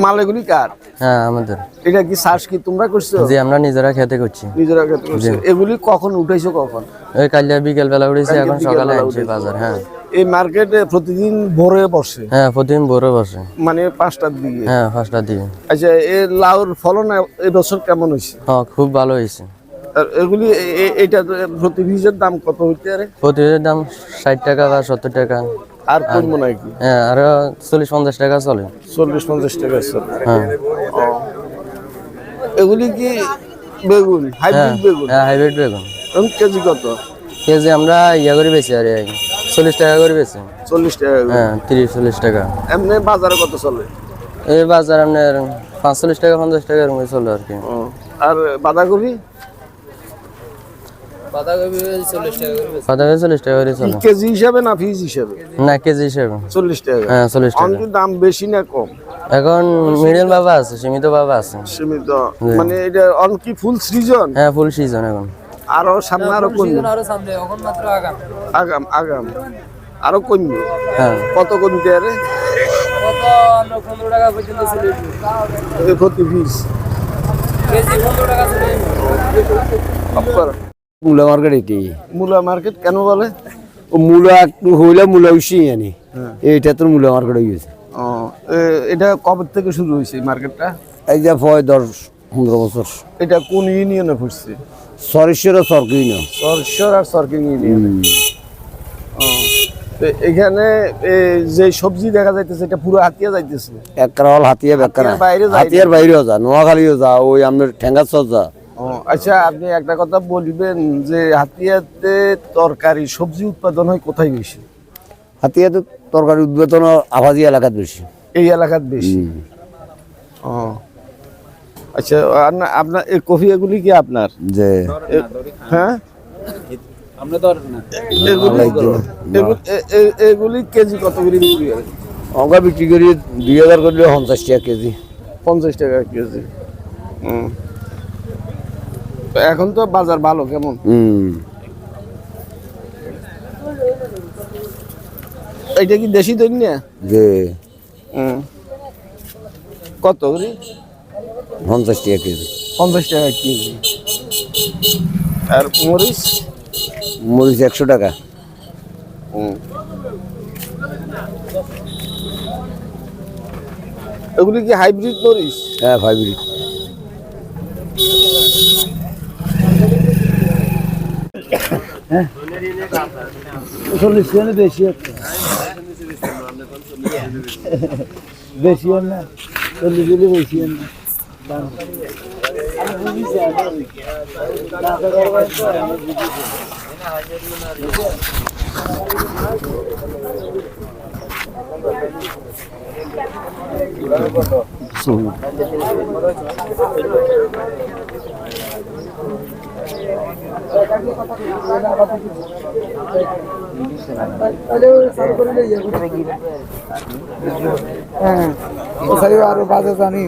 মালাগুলি কার? হ্যাঁ আমাদের। এটা কি চাষ কি তোমরা করছো? জি আমরা নিজেরা খেতে করছি। নিজেরা খেতে করছো। এগুলি কখন উঠাইছো কখন? ওই কাল বিকেল বেলা উঠেছি, এখন সকালে আনছি বাজার। হ্যাঁ এই মার্কেটে প্রতিদিন ভোরে বসে? হ্যাঁ প্রতিদিন ভোরে বসে, মানে 5টার দিকে? হ্যাঁ 5টার দিকে। আচ্ছা, এই লাউর ফলন এই বছর কেমন হয়েছে? হ্যাঁ খুব ভালো হয়েছে। আর এগুলি এটা প্রতি পিসের দাম কত হইতে পারে? প্রতি পিসের দাম 60 টাকা বা 70 টাকা। আর কমবো নাকি? হ্যাঁ আরো 40-50 টাকা চলে। 40-50 টাকা চলে। হ্যাঁ এগুলি কি বেগুন? হাইব্রিড বেগুন? হ্যাঁ হাইব্রিড বেগুন। কেজি কত? কেজি আমরা করে বেশি আর 40 টাকা করে বেশি। 40 টাকা? হ্যাঁ 30-40 টাকা। এমনি বাজারে কত চলে? এই বাজার আপনার 45 টাকা 50 টাকা এরকম চলে আর কি। আর বাঁধাকপি? বাঁধাকপি 40 টাকা করে চলে। কেজি হিসাবে না পিস হিসাবে? না কেজি হিসাবে 40 টাকা। হ্যাঁ 40 টাকা। দাম বেশি না কম? এখন মিডিয়াম বাবা আছে, সীমিত বাবা আছে। সীমিত মানে এটা অন কি ফুল সিজন? হ্যাঁ ফুল সিজন এখন। আরো সামনে আরো কোন এখন মাত্র আগাম আগাম আরো কমবে? হ্যাঁ। কত কমতে আরে? কত আমরা 15 টাকা পর্যন্ত চলে এই প্রতি পিস কেজি 15 টাকা চলে। মূলা মার্কেট এটি। মূলা মার্কেট কেন বলে? ও মূলা একটু হইলে মূলা উঠছি জানি, এইটা তো মূলা মার্কেট হয়ে গেছে। এটা কবে থেকে শুরু হয়েছে এই মার্কেটটা? এই যে 10-15 বছর। এটা কোন ইউনিয়নে পড়ছে? সরেশ্বর আর সরকি না, সরশ্বর আর সরকিং ইউনিয়ন। এখানে যে সবজি দেখা যাইতেছে এটা পুরো হাতিয়া যাইতেছে? এক কারাল হাতিয়া বেকার হাতিয়ার বাইরেও যা, নোয়াখালীও যা, ওই আপনার ঠেঙ্গাচর যা। আচ্ছা, আপনি একটা কথা বলবেন যে হাতিয়াতে তরকারি সবজি উৎপাদন হয় কোথায় বেশি? হাতিয়াতে তরকারি উদ্বোধন আভাজি এলাকাত বেশি। এই এলাকাত বেশি? আচ্ছা, আপনার এই কফি এগুলি কি আপনার? যে হ্যাঁ এগুলি কেজি কত করে বিক্রি করে? আমরা বিক্রি করি 2000 করলে 50 টাকা কেজি। 50 টাকা কেজি। এখন তো বাজার ভালো কেমন? এটা কি দেশি দই না? যে কত করে? 50 টাকা কেজি। 50 টাকা কেজি। আর মরিচ? মরিচ 100 টাকা। এগুলি কি হাইব্রিড মরিচ? হ্যাঁ হাইব্রিড। বেশি হচ্ছে, বেশি না 40 বেশি না। আরো বাজে জানি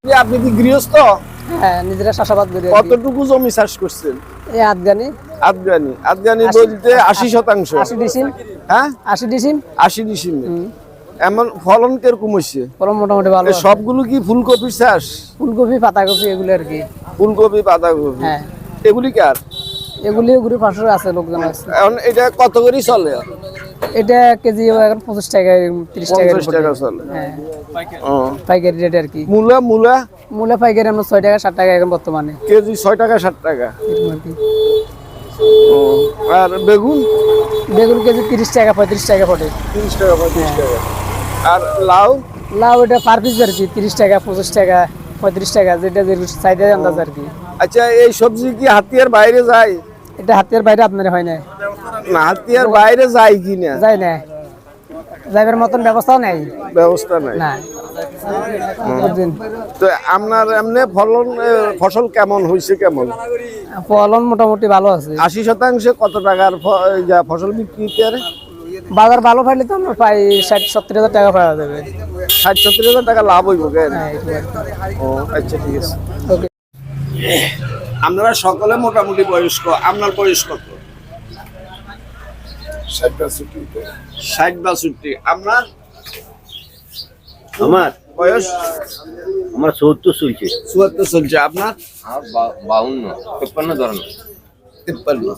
এটা আপনি কি গৃহস্থ? হ্যাঁ নিজেরা চাষাবাদ করি। কতটুকু জমি চাষ করছেন? এই আদগানি। আদগানি? আদগানি বলতে 80%? 80 ডিসিম। হ্যাঁ 80 ডিসিম। 80 ডিসিম। এমন ফলন কিরকম হচ্ছে? ফলন মোটামুটি ভালো। সবগুলো কি ফুলকপি চাষ? ফুলকপি পাতাকপি এগুলো আর কি। ফুলকপি পাতাকপি। হ্যাঁ। এগুলি কার? এগুলি গুড়ি 500 আছে, লোকজন আছে। এখন এটা কত করে চলে? এটা কেজি এখন 25 টাকা 30 টাকা 50 টাকা চলে। হ্যাঁ, ও, পাইকারি রেট আর কি। মূলা মূলা মূলা পাইকারি আমরা 6 টাকা 7 টাকা এখন বর্তমানে কেজি 6 টাকা 7 টাকা। এরকম আর কি। ও, আর বেগুন বেগুন কেজি 30 টাকা 35 টাকা পড়ে। 30 টাকা 35 টাকা। আর লাউ লাউ এটা পার পিস আর কি 30 টাকা 25 টাকা 35 টাকা, যেটা যে চাহিদা আন্দাজ আর কি। আচ্ছা, এই সবজি কি হাতিয়ার বাইরে যায়? এটা হাতের বাইরে আপনার হয় না, না, হাতিয়ার বাইরে যায় কি না? যায় না, যাইবার মতন ব্যবস্থাও নেই ব্যবস্থা নাই। না। বুঝলেন? তো আপনার এমনি ফসল কেমন হয়েছে? কেমন? ফলন মোটামুটি ভালো আছে। 80% কত টাকার ফসল বিক্রি করে? বাজার ভালো পাইলে তো আমরা পাই 60-70 হাজার টাকা পাওয়া যাবে। 60-70 হাজার টাকা লাভ হইব কেন? হ্যাঁ, এটাই আর কি। ও আচ্ছা, ঠিক আছে। ওকে। আপনারা সকলে মোটামুটি বয়স্ক। আপনার বয়স কত? 60-62। আপনার আমার বয়স? আমার 70 চলছে। 74 চলছে। আপনার? 52 53 ধরনের। 53।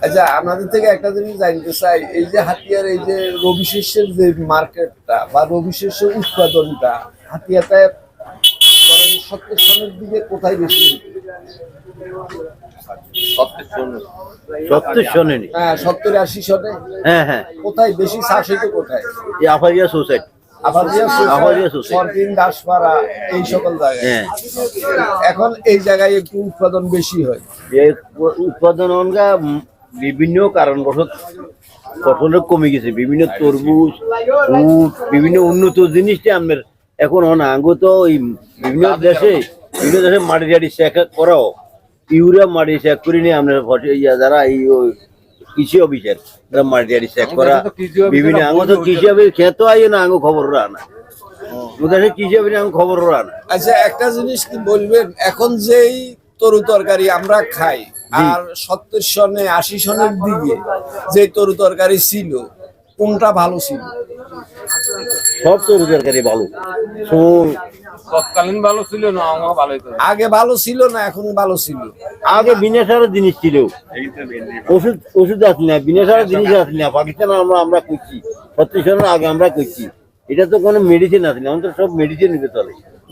আচ্ছা, আপনাদের থেকে একটা জিনিস জানতে চাই, এই যে হাতিয়ার এই যে রবি শস্যের যে মার্কেটটা বা রবি শস্যের উৎপাদনটা হাতিয়াতে 70 সনের দিকে কোথায় বেশি? 70 সনে নি। হ্যাঁ, 70-80 সনে। হ্যাঁ হ্যাঁ, কোথায় বেশি চাষ হইতো? কোথায়? এই আফারিয়া সোসাইটি। আফারিয়া সোসাইটি। সরকিন, দাসপাড়া, এই সকল জায়গায়। হ্যাঁ, এখন এই জায়গায় একটু উৎপাদন বেশি হয়। এই উৎপাদন অনগা বিভিন্ন কারণবশত ফসলের কমে গেছে। বিভিন্ন তরমুজ, উট, বিভিন্ন উন্নত জিনিসটা আমাদের এখন আঙ্গো তো ওই বিভিন্ন দেশে মাটি টাটি চেক করাও, ইউরিয়া মাটি চেক করে নিয়ে আমরা যারা এই কৃষি অফিসের মাটি টাটি চেক করা বিভিন্ন আঙ্গো তো কৃষি অফিস খেত আইও না, আঙ্গো খবর রাখা কৃষি অফিসে আঙ্গো খবর রাখা। আচ্ছা, একটা জিনিস কি বলবেন, এখন যেই তরু তরকারি আমরা খাই আর 70 সনে 80 সনের দিকে যে তরু তরকারি ছিল, কোনটা ভালো ছিল? সব তরু তরকারি ভালো। শোন, তৎকালীন ভালো ছিল না, আমার ভালোই তো। আগে ভালো ছিল না এখন ভালো ছিল? আগে বিনা সারের জিনিস ছিল, ওষুধ আসলি না, বিনা সারের জিনিস আসলি না। পাকিস্তান আমরা করছি 36 সনের আগে আমরা করছি, এটা তো কোনো মেডিসিন আসলি, আমাদের সব মেডিসিন চলে।